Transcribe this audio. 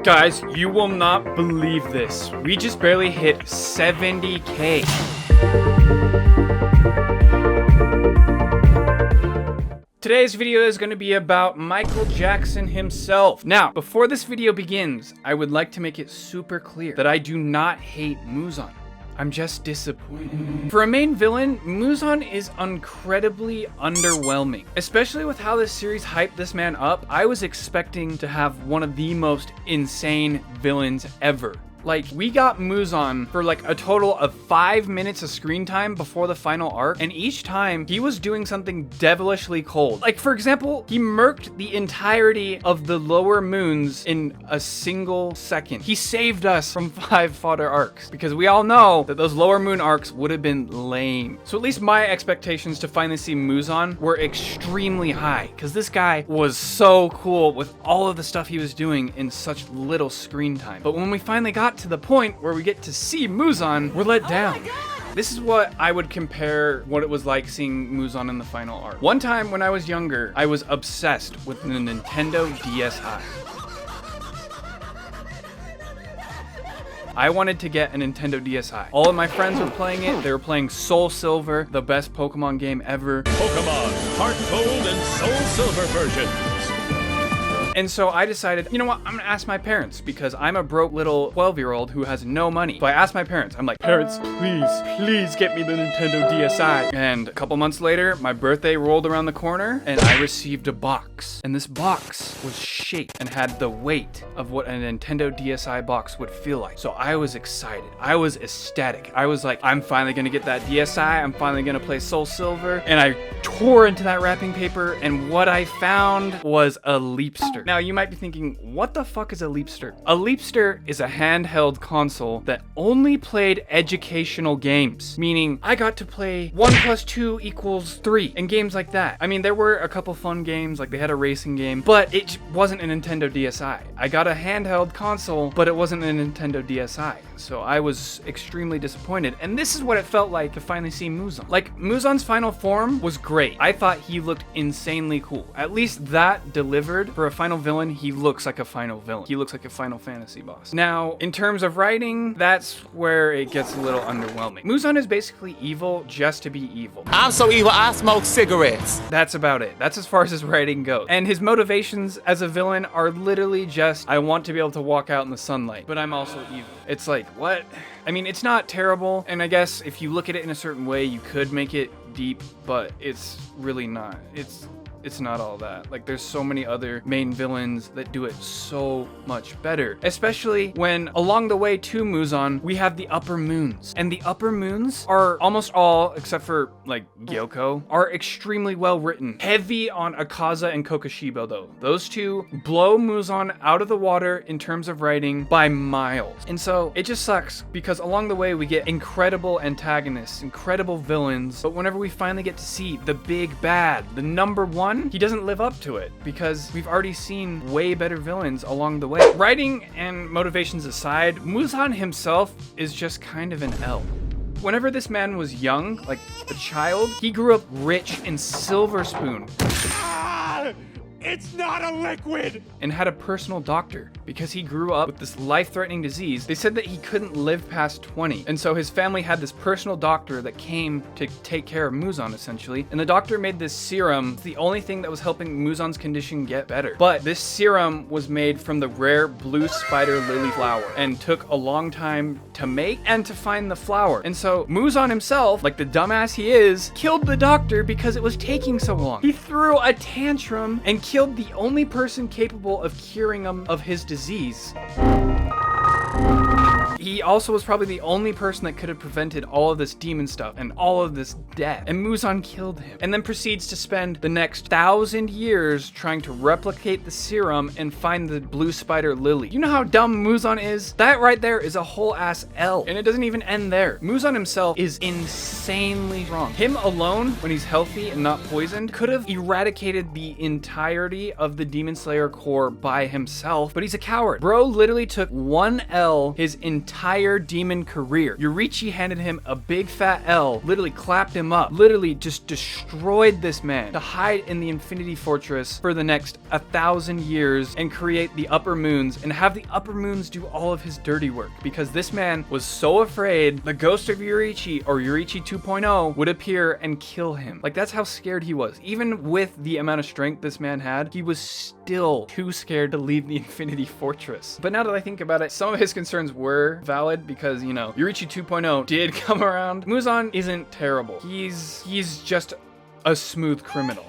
Guys, you will not believe this. We just barely hit 70K. Today's video is going to be about Michael Jackson himself. Now, before this video begins, I would like to make it super clear that I do not hate Muzan. I'm just disappointed. For a main villain, Muzan is incredibly underwhelming. Especially with how this series hyped this man up, I was expecting to have one of the most insane villains ever. Like, we got Muzan for like a total of 5 minutes of screen time before the final arc, and each time he was doing something devilishly cold. Like, for example, he murked the entirety of the lower moons in a single second. He saved us from 5 fodder arcs, because we all know that those lower moon arcs would have been lame. So at least my expectations to finally see Muzan were extremely high, because this guy was so cool with all of the stuff he was doing in such little screen time. But when we finally got to the point where we get to see Muzan, we're let down. This is what I would compare what it was like seeing Muzan in the final arc. One time when I was younger, I was obsessed with the Nintendo DSi. I wanted to get a Nintendo DSi. All of my friends were playing it. They were playing Soul Silver, the best Pokemon game ever. Pokemon Heart Gold and Soul Silver versions. And so I decided, you know what, I'm gonna ask my parents, because I'm a broke little 12-year-old who has no money. So I asked my parents, I'm like, parents, please get me the Nintendo DSi. And a couple months later, my birthday rolled around the corner and I received a box. And this box was shaped and had the weight of what a Nintendo DSi box would feel like. So I was excited. I was ecstatic. I was like, I'm finally gonna get that DSi. I'm finally gonna play Soul Silver. And I tore into that wrapping paper, and what I found was a Leapster. Now, you might be thinking, what the fuck is a Leapster? A Leapster is a handheld console that only played educational games, meaning I got to play 1 + 2 = 3 and games like that. I mean, there were a couple fun games, like they had a racing game, but it wasn't a Nintendo DSi. I got a handheld console, but it wasn't a Nintendo DSi. So I was extremely disappointed, and this is what it felt like to finally see Muzan. Like, Muzan's final form was great. I thought he looked insanely cool. At least that delivered. For a final villain, he looks like a final villain. He looks like a Final Fantasy boss. Now, in terms of writing, that's where it gets a little underwhelming. Muzan is basically evil just to be evil. I'm so evil, I smoke cigarettes. That's about it. That's as far as his writing goes. And his motivations as a villain are literally just, I want to be able to walk out in the sunlight, but I'm also evil. It's like, what? I mean, it's not terrible, and I guess if you look at it in a certain way, you could make it deep, but it's really not. It's not all that. Like, there's so many other main villains that do it so much better. Especially when along the way to Muzan, we have the upper moons. And the upper moons are almost all, except for like Gyoko, are extremely well written. Heavy on Akaza and Kokoshibo though. Those two blow Muzan out of the water in terms of writing by miles. And so it just sucks because along the way we get incredible antagonists, incredible villains, but whenever we finally get to see the big bad, the number one, he doesn't live up to it because we've already seen way better villains along the way. Writing and motivations aside, Muzan himself is just kind of an L. Whenever this man was young, like a child, he grew up rich in Silver Spoon. It's not a liquid! And had a personal doctor because he grew up with this life-threatening disease. They said that he couldn't live past 20. And so his family had this personal doctor that came to take care of Muzan, essentially. And the doctor made this serum. It's the only thing that was helping Muzan's condition get better. But this serum was made from the rare blue spider lily flower and took a long time to make and to find the flower. And so Muzan himself, like the dumbass he is, killed the doctor because it was taking so long. He threw a tantrum and killed the only person capable of curing him of his disease. He also was probably the only person that could have prevented all of this demon stuff and all of this death. And Muzan killed him and then proceeds to spend the next 1,000 years trying to replicate the serum and find the blue spider lily. You know how dumb Muzan is? That right there is a whole ass L. And it doesn't even end there. Muzan himself is insanely wrong. Him alone, when he's healthy and not poisoned, could have eradicated the entirety of the DemonSlayer core by himself, but he's a coward. Bro literally took one L his entire entire demon career. Yoriichi handed him a big fat L, literally clapped him up, literally just destroyed this man to hide in the Infinity Fortress for the next 1,000 years and create the Upper Moons and have the Upper Moons do all of his dirty work, because this man was so afraid the ghost of Yoriichi, or Yoriichi 2.0, would appear and kill him. Like, that's how scared he was. Even with the amount of strength this man had, he was still too scared to leave the Infinity Fortress. But now that I think about it, some of his concerns were valid because, you know, Yoriichi 2.0 did come around. Muzan isn't terrible. He's just a smooth criminal.